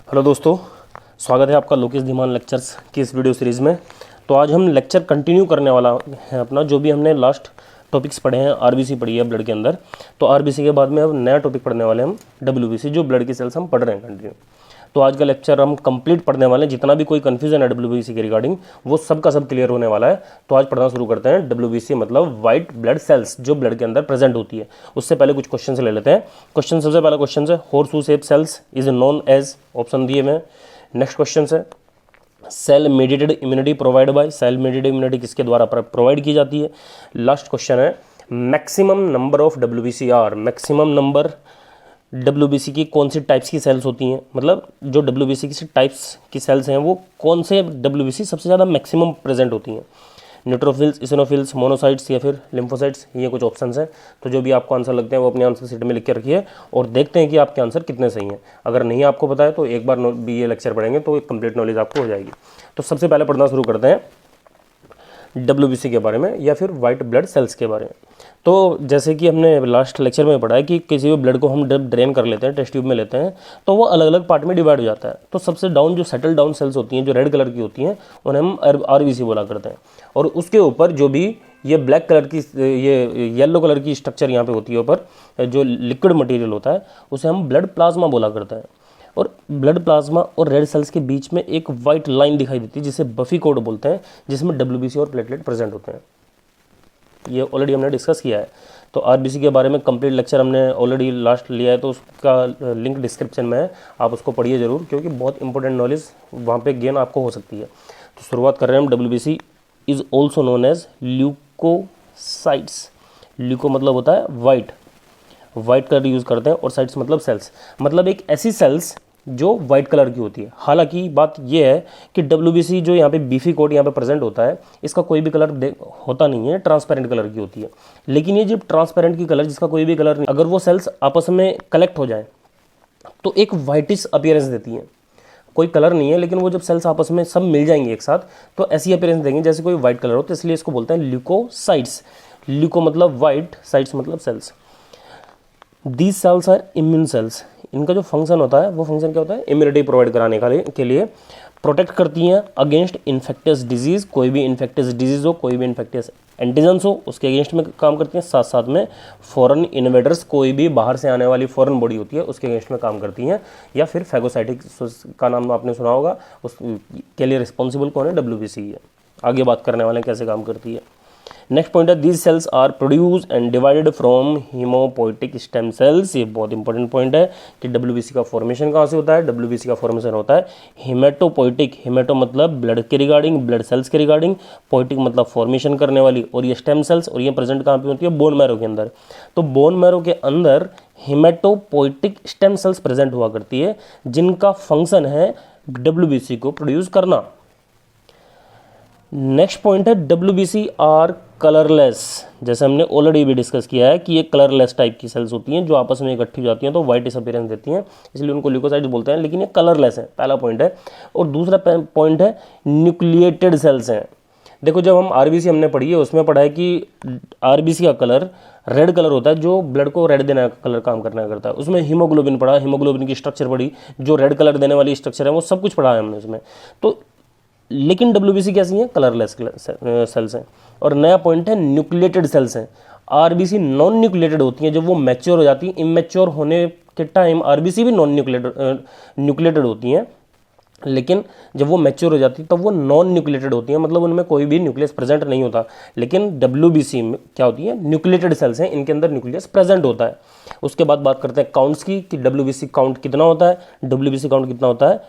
Hello दोस्तों, स्वागत है आपका लोकेश धीमान लेक्चर्स की इस वीडियो सीरीज़ में। तो आज हम लेक्चर कंटिन्यू करने वाला है अपना, जो भी हमने लास्ट टॉपिक्स पढ़े हैं। आरबीसी पढ़ी है ब्लड के अंदर, तो आरबीसी के बाद में अब नया टॉपिक पढ़ने वाले हैं हम डब्ल्यूबीसी, जो ब्लड की सेल्स हम पढ़ रहे हैं कंटिन्यू। तो आज का लेक्चर हम कंप्लीट पढ़ने वाले हैं। जितना भी कोई कन्फ्यूजन है डब्ल्यूबीसी के रिगार्डिंग, वो सब का सब क्लियर होने वाला है। तो आज पढ़ना शुरू करते हैं। डब्ल्यूबीसी मतलब वाइट ब्लड सेल्स, जो ब्लड के अंदर प्रेजेंट होती है। उससे पहले कुछ क्वेश्चन ले लेते हैं। क्वेश्चन, सबसे पहला क्वेश्चन है, horseshoe shape cells is known as, option दिए हुए हैं। नेक्स्ट क्वेश्चन है, cell mediated immunity provide by, cell mediated immunity किसके द्वारा प्रोवाइड की जाती है। लास्ट क्वेश्चन है, maximum number of WBC are, maximum number WBC की कौन सी टाइप्स की सेल्स होती हैं, मतलब जो डब्ल्यूबीसी की टाइप्स की सेल्स हैं वो कौन से डब्ल्यूबीसी सबसे ज़्यादा मैक्सिमम प्रेजेंट होती हैं। न्यूट्रोफिल्स, इसिनोफिल्स, मोनोसाइट्स या फिर लिम्फोसाइट्स, ये कुछ ऑप्शंस हैं। तो जो भी आपको आंसर लगते हैं वो अपने आंसर शीट में लिख के रखिए और देखते हैं कि आपके आंसर कितने सही हैं। अगर नहीं आपको पता है तो एक बार भी ये लेक्चर पढ़ेंगे तो एक कंप्लीट नॉलेज आपको हो जाएगी। तो सबसे पहले पढ़ना शुरू करते हैं डब्ल्यूबीसी के बारे में या फिर वाइट ब्लड सेल्स के बारे में। तो जैसे कि हमने लास्ट लेक्चर में पढ़ा है कि किसी भी ब्लड को हम जब ड्रेन कर लेते हैं, टेस्ट ट्यूब में लेते हैं, तो वो अलग अलग पार्ट में डिवाइड हो जाता है। तो सबसे डाउन जो सेटल डाउन सेल्स होती हैं, जो रेड कलर की होती हैं, उन्हें हम आरबीसी बोला करते हैं। और उसके ऊपर जो भी ये ब्लैक कलर की, ये येलो कलर की स्ट्रक्चर यहाँ पे होती है ऊपर, जो लिक्विड मटेरियल होता है, उसे हम ब्लड प्लाज्मा बोला करते हैं। और ब्लड प्लाज्मा और रेड सेल्स के बीच में एक वाइट लाइन दिखाई देती है जिसे बफी कोड बोलते हैं, जिसमें डब्ल्यूबीसी और प्लेटलेट प्रेजेंट होते हैं। ये ऑलरेडी हमने डिस्कस किया है। तो आरबीसी के बारे में कंप्लीट लेक्चर हमने ऑलरेडी लास्ट लिया है, तो उसका लिंक डिस्क्रिप्शन में है, आप उसको पढ़िए ज़रूर, क्योंकि बहुत इंपॉर्टेंट नॉलेज वहाँ पे गेन आपको हो सकती है। तो शुरुआत कर रहे हैं हम। WBC is also known as leukocytes. Leuko मतलब होता है वाइट, वाइट कलर यूज़ करते हैं, और साइट्स मतलब सेल्स, मतलब एक ऐसी सेल्स जो वाइट कलर की होती है। हालांकि बात यह है कि डब्ल्यूबीसी जो यहाँ पे बीफी कोड यहाँ पे प्रेजेंट होता है, इसका कोई भी कलर होता नहीं है, ट्रांसपेरेंट कलर की होती है। लेकिन ये जब ट्रांसपेरेंट की कलर, जिसका कोई भी कलर नहीं, अगर वो सेल्स आपस में कलेक्ट हो जाए तो एक वाइटिश अपीयरेंस देती हैं। कोई कलर नहीं है, लेकिन वो जब सेल्स आपस में सब मिल जाएंगे एक साथ, तो ऐसी अपीयरेंस देंगे जैसे कोई वाइट कलर हो। तो इसलिए इसको बोलते हैं ल्यूकोसाइट्स। ल्यूको मतलब वाइट, साइट्स मतलब cells. These cells are immune cells. इनका जो फंक्शन होता है, वो फंक्शन क्या होता है, इम्यूनिटी प्रोवाइड कराने के लिए प्रोटेक्ट करती हैं अगेंस्ट इन्फेक्टियस डिजीज़। कोई भी इन्फेक्टियस डिजीज़ हो, कोई भी इन्फेक्टियस एंटीजन्स हो, उसके अगेंस्ट में काम करती हैं। साथ साथ में फॉरेन इन्वेडर्स, कोई भी बाहर से आने वाली फॉरेन बॉडी होती है, उसके अगेंस्ट में काम करती हैं। या फिर फैगोसाइटिक का नाम आपने सुना होगा, उसके लिए रिस्पॉन्सिबल कौन है, डब्ल्यूबीसी है। आगे बात करने वाले हैं कैसे काम करती है। नेक्स्ट पॉइंट है, these cells are produce and divided from haemopoietic stem cells. ये बहुत इंपॉर्टेंट पॉइंट है कि डब्ल्यूबीसी का फॉर्मेशन कहाँ से होता है। डब्ल्यूबीसी का फॉर्मेशन होता है हीमेटोपोइटिक। हीमेटो मतलब ब्लड के रिगार्डिंग, ब्लड सेल्स के रिगार्डिंग, पोइटिक मतलब फॉर्मेशन करने वाली, और ये स्टेम सेल्स, और ये प्रेजेंट कहाँ पे होती है, बोन मैरो के अंदर। तो बोन मैरो के अंदर हीमेटोपोइटिक स्टेम सेल्स प्रेजेंट हुआ करती है, जिनका फंक्शन है डब्ल्यूबीसी को प्रोड्यूस करना। नेक्स्ट पॉइंट है, डब्ल्यूबीसी आर कलरलेस। जैसे हमने ऑलरेडी भी डिस्कस किया है कि ये कलरलेस टाइप की सेल्स होती हैं, जो आपस में इकट्ठी हो जाती हैं तो वाइट अपीयरेंस देती हैं, इसलिए उनको ल्यूकोसाइट्स बोलते हैं। लेकिन ये कलरलेस है, पहला पॉइंट है। और दूसरा पॉइंट है, न्यूक्लिएटेड सेल्स हैं। देखो, जब हम आरबीसी हमने पढ़ी है, उसमें पढ़ा है कि आरबीसी का कलर रेड कलर होता है, जो ब्लड को रेड देने का कलर काम करना करता है। उसमें हीमोग्लोबिन पढ़ा, हीमोग्लोबिन की स्ट्रक्चर पढ़ी, जो रेड कलर देने वाली स्ट्रक्चर है, वो सब कुछ पढ़ा है हमने उसमें। तो लेकिन डब्ल्यूबीसी कैसी है, कलरलेस सेल्स हैं। और नया पॉइंट है, न्यूक्लिएटेड सेल्स हैं। आरबीसी नॉन न्यूक्लिएटेड होती हैं जब वो मैच्योर हो जाती हैं। इमेच्योर होने के टाइम आरबीसी भी नॉन न्यूक्लिएटेड होती हैं, लेकिन जब वो मैच्योर हो जाती है तब वो नॉन न्यूक्लिएटेड होती हैं, मतलब उनमें कोई भी न्यूक्लियस प्रेजेंट नहीं होता। लेकिन डब्ल्यूबीसी में क्या होती है, न्यूक्लिएटेड सेल्स हैं, इनके अंदर न्यूक्लियस प्रेजेंट होता है। उसके बाद बात करते हैं काउंट्स की, कि डब्ल्यूबीसी काउंट कितना होता है। डब्ल्यूबीसी काउंट कितना होता है,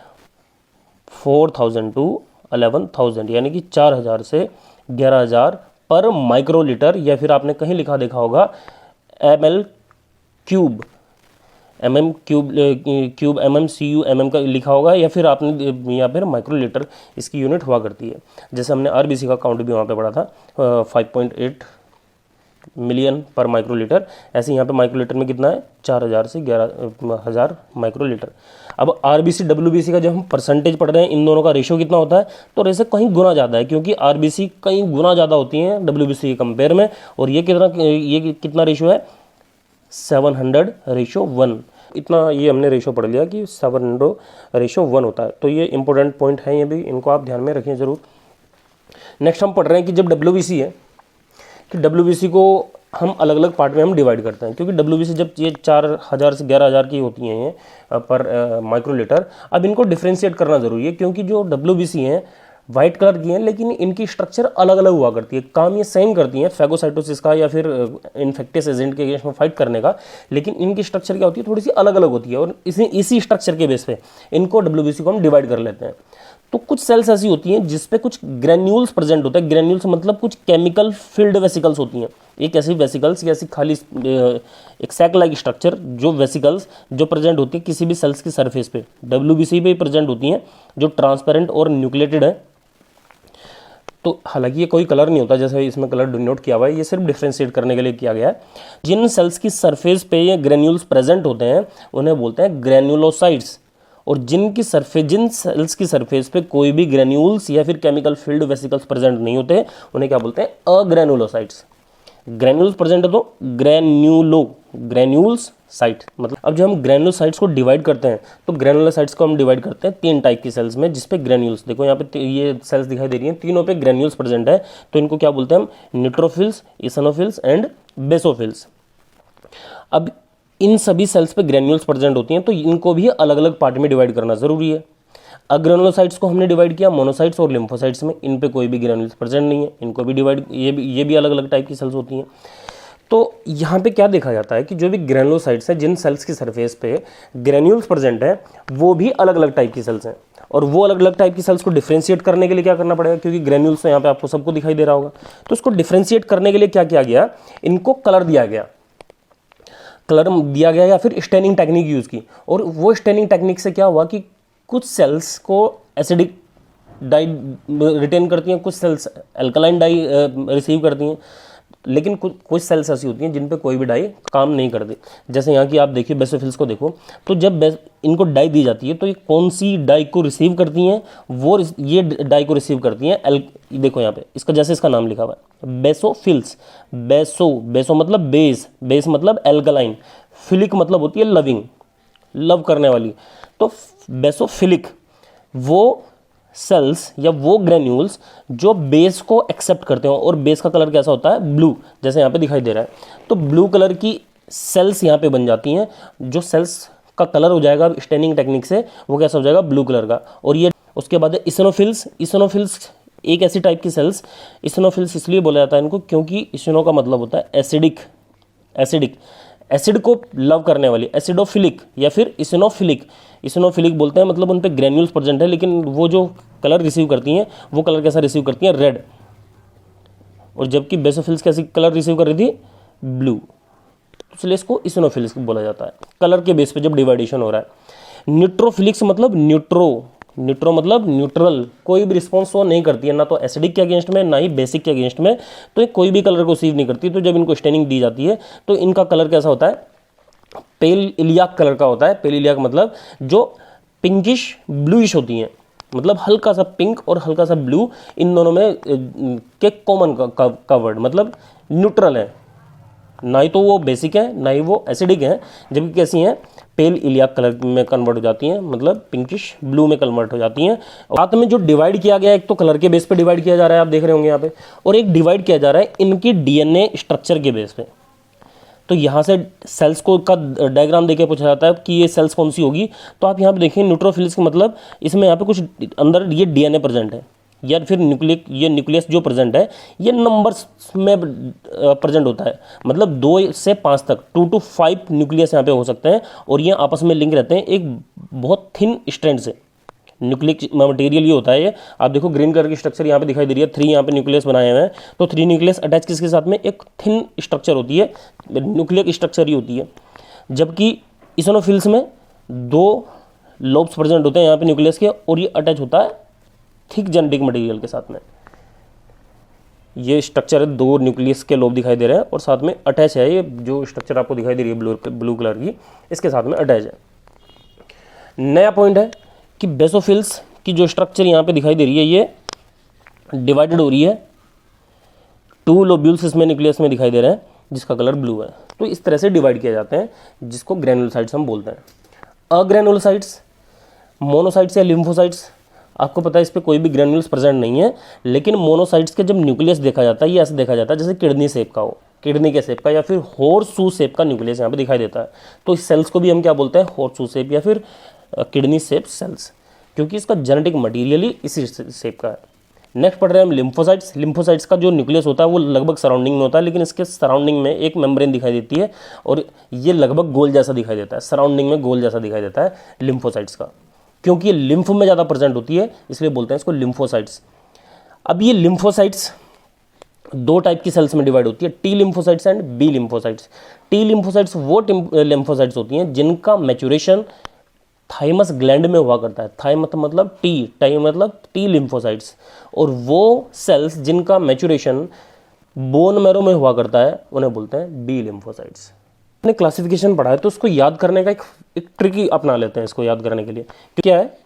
4000 to 11,000, यानी कि 4000 से 11,000 पर माइक्रोलीटर, या फिर आपने कहीं लिखा देखा होगा ml cube, mm cube, mm mm का लिखा होगा, या फिर आपने या फिर माइक्रोलीटर इसकी यूनिट हुआ करती है। जैसे हमने आरबीसी का काउंट भी वहाँ पे पढ़ा था, 5.8 मिलियन पर माइक्रोलीटर। ऐसे यहाँ पे माइक्रोलीटर में कितना है, 4000 से 11,000 माइक्रोलीटर। अब आरबीसी डब्ल्यूबीसी का जब हम परसेंटेज पढ़ रहे हैं, इन दोनों का रेशियो कितना होता है, तो रेशो कहीं गुना ज़्यादा है, क्योंकि आरबीसी कहीं गुना ज़्यादा होती हैं डब्ल्यूबीसी के कंपेयर में। और ये कितना रेशियो है, 700:1। इतना ये हमने रेशो पढ़ लिया कि 7:1 होता है। तो ये इंपॉर्टेंट पॉइंट है, ये भी इनको आप ध्यान में रखें ज़रूर। नेक्स्ट हम पढ़ रहे हैं कि जब WBC है कि WBC को हम अलग अलग पार्ट में हम डिवाइड करते हैं, क्योंकि WBC जब ये 4000 से 11000 की होती हैं ये पर माइक्रोलीटर। अब इनको डिफ्रेंशिएट करना ज़रूरी है, क्योंकि जो WBC हैं वाइट कलर की हैं, लेकिन इनकी स्ट्रक्चर अलग अलग हुआ करती है। काम ये सेम करती हैं फैगोसाइटोसिस का या फिर इन्फेक्टियस एजेंट के अगेंस्ट में फाइट करने का, लेकिन इनकी स्ट्रक्चर क्या होती है, थोड़ी सी अलग अलग होती है। और इसी स्ट्रक्चर के बेस पे इनको WBC को हम डिवाइड कर लेते हैं। तो कुछ सेल्स ऐसी होती हैं जिसपे कुछ ग्रेन्यूल्स प्रेजेंट होता है। ग्रेन्यूल्स मतलब कुछ केमिकल फिल्ड वेसिकल्स होती हैं। एक ऐसी वेसिकल्स या ऐसी खाली एक सैक लाइक स्ट्रक्चर जो वेसिकल्स जो प्रेजेंट होती है किसी भी सेल्स की सरफेस पे, WBC पे प्रेजेंट होती हैं, जो ट्रांसपेरेंट और न्यूक्लिएटेड है। तो हालांकि ये कोई कलर नहीं होता, जैसे इसमें कलर डिनोट किया हुआ है, ये सिर्फ डिफ्रेंशिएट करने के लिए किया गया है। जिन सेल्स की सरफेस पे ये ग्रेन्यूल्स प्रेजेंट होते हैं उन्हें बोलते हैं ग्रेन्युलोसाइट्स। और जिन सेल्स की सरफेस पे कोई भी ग्रेन्यूल्स या फिर केमिकल फील्ड वेसिकल्स प्रेजेंट नहीं होते उन्हें क्या बोलते हैं, अग्रेन्युलोसाइट्स। ग्रेन्यूल्स प्रेजेंट है तो ग्रेन्यूल्स साइट। मतलब अब जब हम ग्रेन्युलोसाइट्स को डिवाइड करते हैं तो ग्रेन्युलोसाइट्स को हम डिवाइड करते हैं 3 टाइप की सेल्स में, जिसपे ग्रेन्यूल्स, देखो यहाँ पे ये सेल्स दिखाई दे रही हैं, तीनों पे ग्रेन्यूल्स प्रेजेंट है। तो इनको क्या बोलते हैं हम, न्यूट्रोफिल्स, इसिनोफिल्स एंड बेसोफिल्स। अब इन सभी सेल्स पे ग्रेन्यूल्स प्रेजेंट होती हैं, तो इनको भी अलग अलग पार्ट में डिवाइड करना जरूरी है। अग्रेनुलोसाइट्स को हमने डिवाइड किया मोनोसाइट्स और लिम्फोसाइट्स में, इन पे कोई भी ग्रेन्यूल्स प्रेजेंट नहीं है, इनको भी डिवाइड, ये भी अलग अलग टाइप की सेल्स होती हैं। तो यहाँ पे क्या देखा जाता है कि जो भी ग्रेनुलोसाइट्स हैं, जिन सेल्स की सरफेस पे ग्रेन्यूल्स प्रेजेंट है, वो भी अलग अलग टाइप की सेल्स हैं। और वो अलग अलग टाइप की सेल्स को डिफ्रेंशिएट करने के लिए क्या करना पड़ेगा, क्योंकि ग्रेन्यूल्स तो यहाँ पे आपको सबको दिखाई दे रहा होगा, तो इसको डिफ्रेंशिएट करने के लिए क्या किया गया, इनको कलर दिया गया या फिर स्टेनिंग टेक्निक यूज़ की। और वो स्टेनिंग टेक्निक से क्या हुआ कि कुछ सेल्स को एसिडिक डाई रिटेन करती हैं, कुछ सेल्स अल्कलाइन डाई रिसीव करती हैं, लेकिन कुछ सेल्स ऐसी होती हैं जिन पे कोई भी डाई काम नहीं करती। जैसे यहाँ की आप देखिए बेसोफिल्स को देखो, तो जब इनको डाई दी जाती है तो ये कौन सी डाई को रिसीव करती हैं, वो ये डाई को रिसीव करती हैं। देखो यहाँ पे इसका जैसे इसका नाम लिखा हुआ है बेसोफिल्स। बेसो मतलब बेस मतलब एल्कलाइन, फिलिक मतलब होती है लविंग, लव करने वाली। तो बेसोफिलिक वो सेल्स या वो ग्रेन्यूल्स जो बेस को एक्सेप्ट करते हो, और बेस का कलर कैसा होता है, ब्लू, जैसे यहाँ पे दिखाई दे रहा है। तो ब्लू कलर की सेल्स यहाँ पे बन जाती हैं। जो सेल्स का कलर हो जाएगा स्टेनिंग टेक्निक से, वो कैसा हो जाएगा, ब्लू कलर का। और ये उसके बाद है इसिनोफिल्स एक ऐसी टाइप की सेल्स, इसिनोफिल्स इसलिए बोला जाता है इनको क्योंकि इसिनो का मतलब होता है एसिडिक, एसिड को लव करने वाली, एसिडोफिलिक या फिर इसिनोफिलिक बोलते हैं। मतलब उन पे ग्रेन्यूल्स प्रेजेंट है, लेकिन वो जो कलर रिसीव करती हैं वो कलर कैसा रिसीव करती हैं, रेड। और जबकि बेसोफिल्स कैसी कलर रिसीव कर रही थी, ब्लू। इसलिए इसको इसिनोफिल्स बोला जाता है, कलर के बेस पे जब डिवाइडेशन हो रहा है। न्यूट्रोफिलिक्स मतलब न्यूट्रो मतलब न्यूट्रल, कोई भी रिस्पॉन्स वो नहीं करती है, ना तो एसिडिक के अगेंस्ट में ना ही बेसिक के अगेंस्ट में, तो ये कोई भी कलर को रिसीव नहीं करती। तो जब इनको स्टेनिंग दी जाती है तो इनका कलर कैसा होता है, पेल इलियाक कलर का होता है। पेल इलियाक मतलब जो पिंकिश ब्लूइश होती हैं, मतलब हल्का सा पिंक और हल्का सा ब्लू, इन दोनों में के कॉमन का वर्ड, मतलब न्यूट्रल है, ना ही तो वो बेसिक है ना ही वो एसिडिक है। जबकि कैसी हैं, पेल इलियाक कलर में कन्वर्ट हो जाती हैं, मतलब पिंकिश ब्लू में कन्वर्ट हो जाती हैं। साथ में जो डिवाइड किया गया है, एक तो कलर के बेस पे डिवाइड किया जा रहा है, आप देख रहे होंगे यहाँ पे, और एक डिवाइड किया जा रहा है इनकी DNA स्ट्रक्चर के बेस पे। तो यहाँ से सेल्स को का डायग्राम देके पूछा जाता है कि ये सेल्स कौन सी होगी। तो आप यहाँ पे देखिए न्यूट्रोफिल्स का मतलब इसमें यहाँ पे कुछ अंदर ये DNA प्रेजेंट है, या फिर न्यूक्लियस जो प्रेजेंट है ये नंबर्स में प्रेजेंट होता है। मतलब 2 से 5 तक, 2 to 5 न्यूक्लियस यहाँ पे हो सकते हैं, और ये आपस में लिंक रहते हैं एक बहुत थिन स्ट्रैंड से। न्यूक्लिक मटेरियल ये होता है ये, आप देखो ग्रीन कलर की स्ट्रक्चर यहाँ पे दिखाई दे रही है, 3 यहाँ पे न्यूक्लियस बनाए हुए हैं। तो 3 न्यूक्लियस अटैच किसके साथ में, एक थिन स्ट्रक्चर होती है, न्यूक्लियक स्ट्रक्चर ही होती है। जबकि इसिनोफिल्स में 2 लोब्स प्रेजेंट होते हैं यहाँ पे न्यूक्लियस के, और ये अटैच होता है थिक जेनेटिक मटेरियल के साथ में। ये स्ट्रक्चर है, 2 न्यूक्लियस के लोब दिखाई दे रहे हैं और साथ में अटैच है, ये जो स्ट्रक्चर आपको दिखाई दे रही है ब्लू कलर की, इसके साथ में अटैच है। नया पॉइंट है कि बेसोफिल्स की जो स्ट्रक्चर यहाँ पे दिखाई दे रही है ये डिवाइडेड हो रही है, 2 लोब्यूल्स इसमें न्यूक्लियस में दिखाई दे रहे हैं, जिसका कलर ब्लू है। तो इस तरह से डिवाइड किए जाते हैं, जिसको ग्रेनुलोसाइट्स हम बोलते हैं। अग्रेनुलोसाइट्स, मोनोसाइट्स या लिम्फोसाइट्स, आपको पता है इस पे कोई भी ग्रेन्यूल्स प्रेजेंट नहीं है, लेकिन मोनोसाइट्स के जब न्यूक्लियस देखा जाता है ये ऐसे देखा जाता है जैसे किडनी शेप का हो, किडनी के शेप का या फिर हॉर्सशू शेप का न्यूक्लियस यहाँ पे दिखाई देता है। तो इस सेल्स को भी हम क्या बोलते हैं, हॉर्सशू शेप या फिर किडनी शेप सेल्स, क्योंकि इसका जेनेटिक मटीरियल ही इसी शेप का है। नेक्स्ट पढ़ रहे हैं हम लिम्फोसाइट्स। लिम्फोसाइट्स का जो न्यूक्लियस होता है वो लगभग सराउंडिंग में होता है, लेकिन इसके सराउंडिंग में एक मेम्ब्रेन दिखाई देती है और ये लगभग गोल जैसा दिखाई देता है, सराउंडिंग में गोल जैसा दिखाई देता है लिम्फोसाइट्स का, क्योंकि ये लिम्फ में ज़्यादा प्रेजेंट होती है, इसलिए बोलते हैं इसको लिम्फोसाइट्स। अब ये लिम्फोसाइट्स दो टाइप की सेल्स में डिवाइड होती है, T lymphocytes and B lymphocytes. T lymphocytes वो लिम्फोसाइट्स होती हैं जिनका मैच्योरेशन थाइमस ग्लैंड में हुआ करता है। थाइमस मतलब टी मतलब टी लिम्फोसाइट्स, और वो सेल्स जिनका मैच्योरेशन बोन मैरो में हुआ करता है उन्हें बोलते हैं बी लिम्फोसाइट्स। आपने क्लासिफिकेशन पढ़ा है तो उसको याद करने का एक ट्रिक अपना लेते हैं इसको याद करने के लिए। क्या है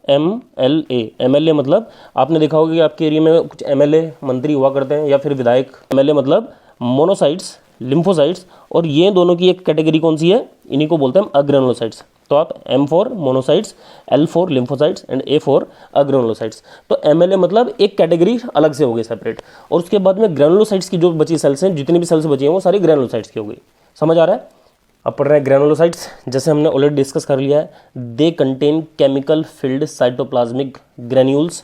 MLA? MLA मतलब आपने देखा होगा कि आपके एरिया में कुछ MLA मंत्री हुआ करते हैं या फिर विधायक। MLA मतलब मोनोसाइट्स, लिम्फोसाइट्स, और ये दोनों की एक कैटेगरी कौन सी है, इन्हीं को बोलते हैं अग्रेनुलोसाइट्स। तो आप M for monocytes, L for lymphocytes and A for agranulocytes. तो MLA मतलब एक कैटेगरी अलग से हो गई सेपरेट, और उसके बाद में ग्रेनुलोसाइट्स की जो बची सेल्स हैं, जितनी भी सेल्स बची हैं वो सारी ग्रेनुलोसाइट्स की हो गई। समझ आ रहा है? अब पढ़ रहे हैं ग्रेनुलोसाइट्स, जैसे हमने ऑलरेडी डिस्कस कर लिया है, they contain chemical field cytoplasmic granules,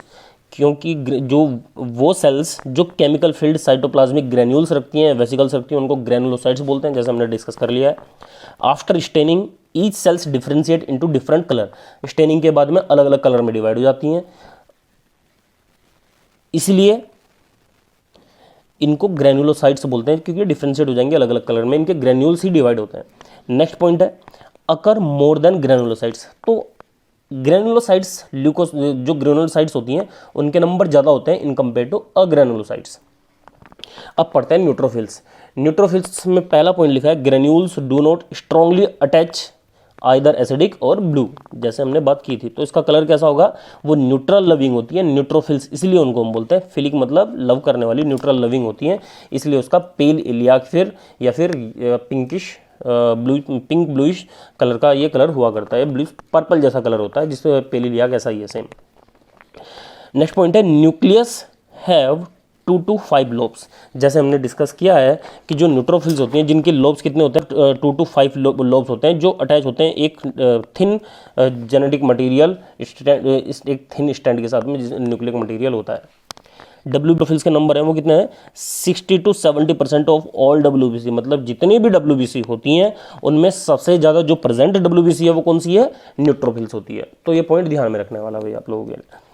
क्योंकि जो वो सेल्स जो केमिकल फिल्ड साइटोप्लाज्मिक ग्रेन्यूल्स रखती हैं, वेसिकल्स रखती हैं, उनको ग्रेनुलोसाइट्स बोलते हैं, जैसे हमने डिस्कस कर लिया है। After staining each cells differentiate into different colour, staining के बाद में अलग अलग कलर में डिवाइड हो जाती हैं, इसलिए इनको ग्रेनुलोसाइट्स बोलते हैं, क्योंकि डिफरेंशिएट हो जाएंगे अलग अलग कलर में, इनके ग्रेन्यूल्स ही डिवाइड होते हैं। नेक्स्ट पॉइंट है अकर मोर देन ग्रेनुलोसाइट्स। तो ग्रेनुलोसाइट्स ल्यूकोस जो ग्रेनुलोसाइट्स होती हैं उनके नंबर ज़्यादा होते हैं इन कंपेयर टू अग्रेनुलोसाइट्स। अब पढ़ते हैं न्यूट्रोफिल्स। न्यूट्रोफिल्स में पहला पॉइंट लिखा है granules do not strongly attach either acidic और ब्लू, जैसे हमने बात की थी। तो इसका कलर कैसा होगा, वो न्यूट्रल लविंग होती है न्यूट्रोफिल्स, इसलिए उनको हम बोलते हैं फिलिक, मतलब लव करने वाली, न्यूट्रल लविंग होती है, इसलिए उसका पेल इलिया या फिर पिंकिश पिंक ब्लूइश कलर का ये कलर हुआ करता है, ब्लू पर्पल जैसा कलर होता है, जिससे पेल इलिया कैसा ही है सेम। नेक्स्ट पॉइंट है न्यूक्लियस हैव 2 to 5 लोब्स। जैसे हमने डिस्कस किया है कि जो न्यूट्रोफिल्स होती हैं जिनके लोब्स कितने होते हैं, 2 to 5 लोब्स होते हैं, जो अटैच होते हैं एक थिन जेनेटिक मटेरियल, एक थिन स्टैंड के साथ में, जिस न्यूक्लिक मटेरियल होता है। WBC के नंबर हैं वो कितने हैं, 60 to 70% ऑफ ऑल WBC, मतलब जितनी भी WBC होती हैं उनमें सबसे ज़्यादा जो प्रेजेंट WBC है वो कौन सी है, न्यूट्रोफिल्स होती है। तो ये पॉइंट ध्यान में रखने वाला भाई आप लोगों के लिए।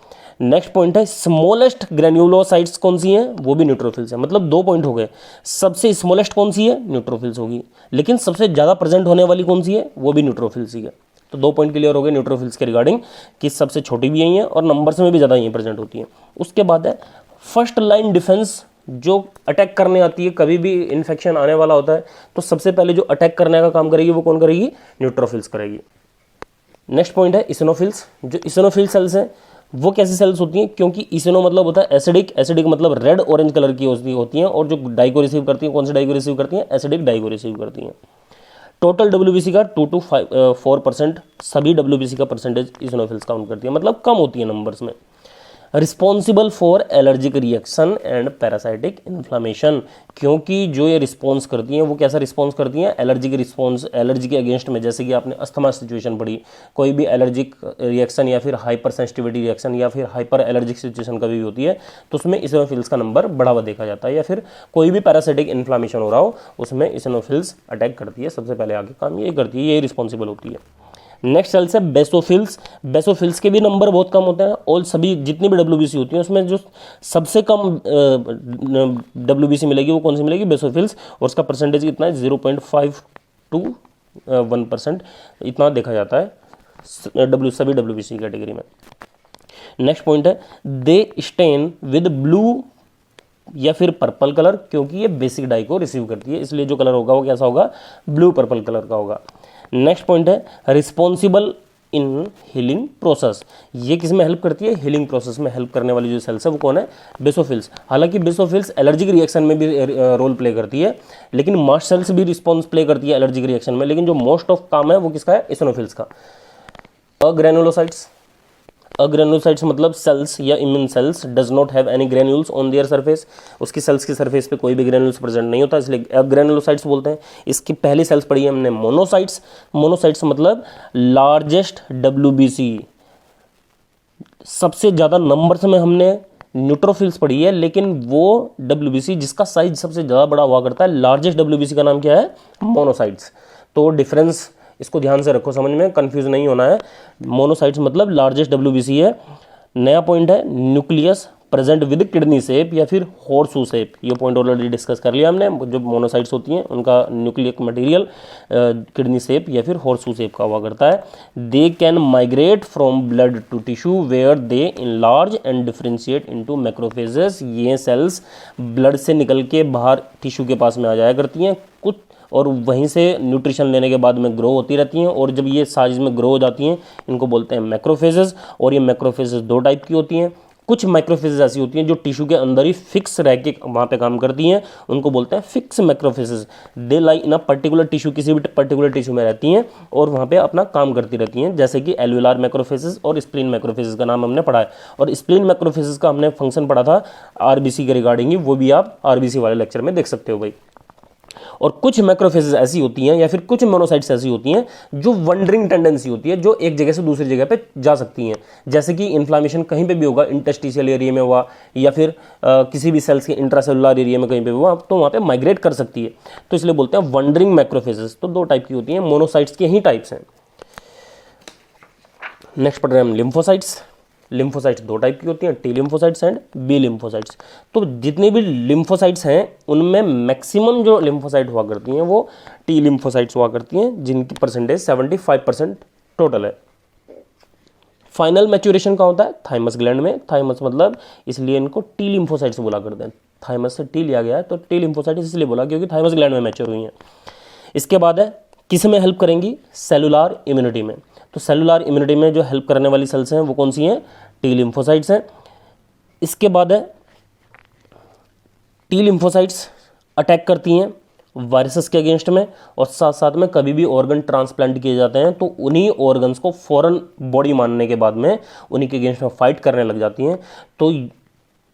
नेक्स्ट पॉइंट है स्मॉलेस्ट ग्रेन्युलोसाइट्स कौन सी हैं, वो भी न्यूट्रोफिल्स है। मतलब 2 पॉइंट हो गए, सबसे स्मॉलेस्ट कौन सी है, न्यूट्रोफिल्स होगी, लेकिन सबसे ज़्यादा प्रेजेंट होने वाली कौन सी है, वो भी न्यूट्रोफिल्स ही है। तो 2 पॉइंट क्लियर हो गए न्यूट्रोफिल्स के रिगार्डिंग, कि सबसे छोटी भी यही है और नंबर्स में भी ज़्यादा यही प्रेजेंट होती है। उसके बाद है फर्स्ट लाइन डिफेंस, जो अटैक करने आती है, कभी भी इन्फेक्शन आने वाला होता है तो सबसे पहले जो अटैक करने का काम करेगी वो कौन करेगी, न्यूट्रोफिल्स करेगी। नेक्स्ट पॉइंट है इसिनोफिल्स। जो इसिनोफिल सेल्स हैं वो कैसी सेल्स होती हैं, क्योंकि इसिनो मतलब होता है एसिडिक, एसिडिक मतलब रेड ऑरेंज कलर की होती हैं, और जो डाई को रिसीव करती हैं, कौन सी डाई को रिसीव करती हैं, एसिडिक डाई को रिसीव करती हैं। टोटल WBC का 2 to 4% सभी WBC का परसेंटेज इसिनोफिल्स काउंट करती है, मतलब कम होती है नंबर्स में। Responsible for allergic reaction and parasitic inflammation, क्योंकि जो ये रिस्पॉन्स करती हैं वो कैसा रिस्पॉन्स करती हैं, एलर्जिक रिस्पॉन्स, एलर्जी के अगेंस्ट में। जैसे कि आपने अस्थमा सिचुएशन पढ़ी, कोई भी एलर्जिक रिएक्शन या फिर हाइपर सेंसिटिविटी रिएक्शन या फिर हाइपर एलर्जिक सिचुएशन कभी भी होती है तो उसमें इसिनोफिल्स का नंबर बढ़ा हुआ देखा जाता है, या फिर कोई भी पैरासाइटिक इन्फ्लामेशन हो रहा हो उसमें इसिनोफिल्स अटैक करती है, सबसे पहले आगे काम ये करती है, ये रिस्पॉन्सिबल होती है। नेक्स्ट सेल्स है बेसोफिल्स। बेसोफिल्स के भी नंबर बहुत कम होते हैं, और सभी जितनी भी WBC होती है उसमें जो सबसे कम WBC मिलेगी वो कौन सी मिलेगी, बेसोफिल्स, और उसका परसेंटेज कितना है 0.5 to 1%, इतना देखा जाता है सभी WBC कैटेगरी में। नेक्स्ट पॉइंट है दे स्टेन विद ब्लू या फिर पर्पल कलर, क्योंकि ये बेसिक डाई को रिसीव करती है, इसलिए जो कलर होगा वो कैसा होगा, ब्लू पर्पल कलर का होगा। नेक्स्ट पॉइंट है रिस्पॉन्सिबल इन हीलिंग प्रोसेस। ये किस में हेल्प करती है? हीलिंग प्रोसेस में हेल्प करने वाली जो सेल्स है वो कौन है? बेसोफिल्स। हालांकि बेसोफिल्स एलर्जिक रिएक्शन में भी रोल प्ले करती है, लेकिन मास्ट सेल्स भी रिस्पॉन्स प्ले करती है एलर्जिक रिएक्शन में, लेकिन जो मोस्ट ऑफ काम है वो किसका है? इसिनोफिल्स का। अग्रेनुलोसाइट्स, अग्रेनुलोसाइट्स मतलब सेल्स या immune cells does not have any granules on their surface, उसकी सेल्स की सरफेस पे कोई भी ग्रेन्यूल्स प्रेजेंट नहीं होता, इसलिए अग्रेनुलोसाइट्स बोलते हैं। इसकी पहली सेल्स पढ़ी है हमने मोनोसाइट्स। मोनोसाइट्स मतलब लार्जेस्ट WBC, सबसे ज़्यादा नंबर्स में हमने न्यूट्रोफिल्स पढ़ी है, लेकिन वो WBC जिसका साइज सबसे ज़्यादा बड़ा हुआ करता है, लार्जेस्ट WBC का नाम क्या है? मोनोसाइट्स। तो डिफरेंस इसको ध्यान से रखो, समझ में कंफ्यूज नहीं होना है। मोनोसाइट्स मतलब लार्जेस्ट WBC है। नया पॉइंट है nucleus present with kidney shape या फिर हॉर्सू शेप। ये पॉइंट ऑलरेडी डिस्कस कर लिया हमने। जो मोनोसाइट्स होती हैं उनका न्यूक्लियक मटेरियल किडनी शेप या फिर हॉर्सू शेप का हुआ करता है। They can migrate from blood to tissue where they enlarge and differentiate into macrophages. ये सेल्स ब्लड से निकल के बाहर टिश्यू के पास में आ जाया करती हैं कुछ, और वहीं से न्यूट्रिशन लेने के बाद में ग्रो होती रहती हैं, और जब ये साइज में ग्रो हो जाती हैं इनको बोलते हैं मैक्रोफेजेस। और ये मैक्रोफेजेस दो टाइप की होती हैं। कुछ माइक्रोफेजेस ऐसी होती हैं जो टिश्यू के अंदर ही फिक्स रह के वहाँ पे काम करती हैं, उनको बोलते हैं fix macrophages. They lie in a particular tissue, किसी भी पर्टिकुलर टिश्यू में रहती हैं और वहाँ पे अपना काम करती रहती हैं, जैसे कि एल्वेलार मैक्रोफेजेस और स्प्लीन मैक्रोफेजेस का नाम हमने पढ़ा है। और स्प्लीन मैक्रोफेजेस का हमने फंक्शन पढ़ा था RBC के रिगार्डिंग ही, वो भी आप RBC वाले लेक्चर में देख सकते हो भाई। और कुछ मैक्रोफेजेस ऐसी होती हैं या फिर कुछ मोनोसाइट्स ऐसी होती हैं जो वंडरिंग टेंडेंसी होती है, जो एक जगह से दूसरी जगह पे जा सकती हैं। जैसे कि इन्फ्लामेशन कहीं पे भी होगा, इंटेस्टिशियल एरिया में हुआ या फिर किसी भी सेल्स के इंट्रासेलुलर एरिया में कहीं पे हुआ, तो वहाँ पे माइग्रेट कर सकती है, तो इसलिए बोलते हैं वंडरिंग मैक्रोफेजेस। तो दो टाइप की होती हैं, मोनोसाइट्स के ही टाइप्स हैं। नेक्स्ट पढ़ रहे हैं हम लिम्फोसाइट्स। लिम्फोसाइट्स दो टाइप की होती हैं, T lymphocytes and B lymphocytes. तो जितने भी लिम्फोसाइट्स हैं उनमें मैक्सिमम जो लिम्फोसाइट हुआ करती हैं वो T लिम्फोसाइट्स हुआ करती हैं, जिनकी परसेंटेज 75% टोटल है। फाइनल मैच्योरेशन का होता है थाइमस ग्लैंड में। थाइमस मतलब इसलिए इनको T लिम्फोसाइट्स बोला करते हैं, थाइमस से T लिया गया है, तो T लिम्फोसाइट्स इसलिए बोला क्योंकि थाइमस ग्लैंड में मैच्योर हुई हैं। इसके बाद है किस में हेल्प करेंगी? सेलुलर इम्यूनिटी में। तो सेलुलर इम्यूनिटी में जो हेल्प करने वाली सेल्स हैं वो कौन सी हैं? T लिम्फोसाइट्स हैं। इसके बाद है T लिम्फोसाइट्स अटैक करती हैं वायरसेस के अगेंस्ट में, और साथ साथ में कभी भी ऑर्गन ट्रांसप्लांट किए जाते हैं तो उन्हीं ऑर्गन्स को फौरन बॉडी मानने के बाद में उन्हीं के अगेंस्ट में फाइट करने लग जाती हैं। तो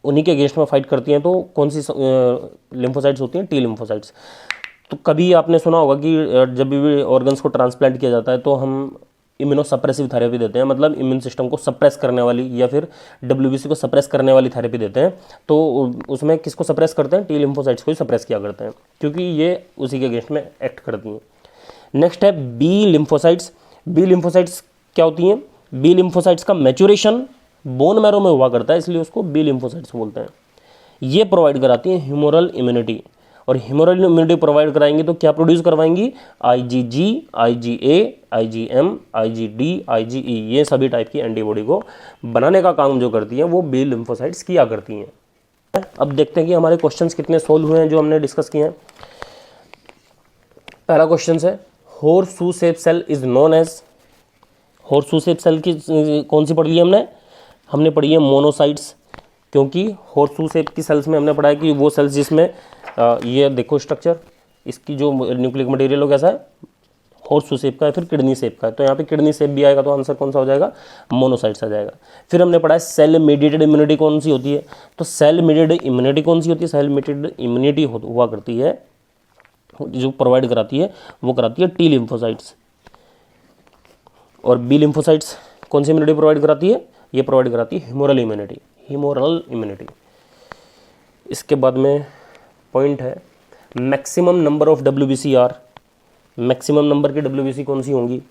उन्हीं के अगेंस्ट में फाइट करती हैं तो कौन सी लिम्फोसाइट्स होती हैं? T lymphocytes. तो कभी आपने सुना होगा कि जब भी ऑर्गन्स को ट्रांसप्लांट किया जाता है तो हम इम्यूनोसप्रेसिव थेरेपी देते हैं, मतलब इम्यून सिस्टम को सप्रेस करने वाली या फिर WBC को सप्रेस करने वाली थेरेपी देते हैं। तो उसमें किसको सप्रेस करते हैं? T लिम्फोसाइट्स को ही सप्रेस किया करते हैं, क्योंकि ये उसी के अगेंस्ट में एक्ट करती हैं। नेक्स्ट है B लिम्फोसाइट्स। B लिम्फोसाइट्स क्या होती हैं? B लिम्फोसाइट्स का मैच्योरेशन बोन मैरो में हुआ करता है, इसलिए उसको B लिम्फोसाइट्स बोलते हैं। ये प्रोवाइड कराती हैं ह्यूमोरल इम्यूनिटी, और ह्यूमरल इम्यूनिटी प्रोवाइड कराएंगी तो क्या produce करवाएंगी? IgG, IgA, IgM, IgD, IgE, ये सभी टाइप की एंटीबॉडी को बनाने का काम जो करती हैं वो B लिम्फोसाइट्स किया करती हैं। अब देखते हैं कि हमारे क्वेश्चंस कितने सोल्व हुए हैं जो हमने डिस्कस किए हैं। पहला क्वेश्चन है horseshoe shape cell is known as. Horseshoe shape cell की कौन सी पढ़ ली हमने पढ़ी है मोनोसाइट्स, क्योंकि हॉर्सशू शेप की सेल्स में हमने पढ़ा है कि वो सेल्स जिसमें ये देखो स्ट्रक्चर, इसकी जो न्यूक्लिक मटेरियल हो कैसा है? हॉर्सशू शेप का है, फिर किडनी शेप का है, तो यहाँ पे किडनी शेप भी आएगा, तो आंसर कौन सा हो जाएगा? मोनोसाइट्स आ जाएगा। फिर हमने पढ़ा है सेल मीडिएटेड इम्यूनिटी कौन सी होती है, तो सेल मीडिएटेड इम्यूनिटी कौन सी होती है? सेल मीडिएटेड इम्यूनिटी हुआ करती है, जो प्रोवाइड कराती है वो कराती है T लिम्फोसाइट्स। और B लिम्फोसाइट्स कौन सी इम्यूनिटी प्रोवाइड कराती है? ये प्रोवाइड कराती है ह्यूमरल इम्यूनिटी, ह्यूमरल इम्यूनिटी। इसके बाद में पॉइंट है maximum number of WBC are. Maximum number की WBC कौन सी होंगी?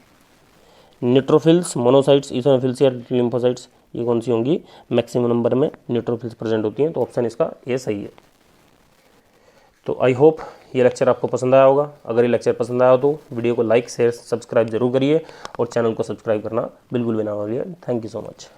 न्यूट्रोफिल्स, मोनोसाइट्स, इसिनोफिल्स या लिम्फोसाइट्स, ये कौन सी होंगी? मैक्सिमम नंबर में न्यूट्रोफिल्स प्रेजेंट होती हैं, तो ऑप्शन इसका ये सही है। तो आई होप ये लेक्चर आपको पसंद आया होगा। अगर ये लेक्चर पसंद आया हो तो वीडियो को लाइक शेयर सब्सक्राइब जरूर करिए, और चैनल को सब्सक्राइब करना बिल्कुल भी ना भूलिए। Thank you so much.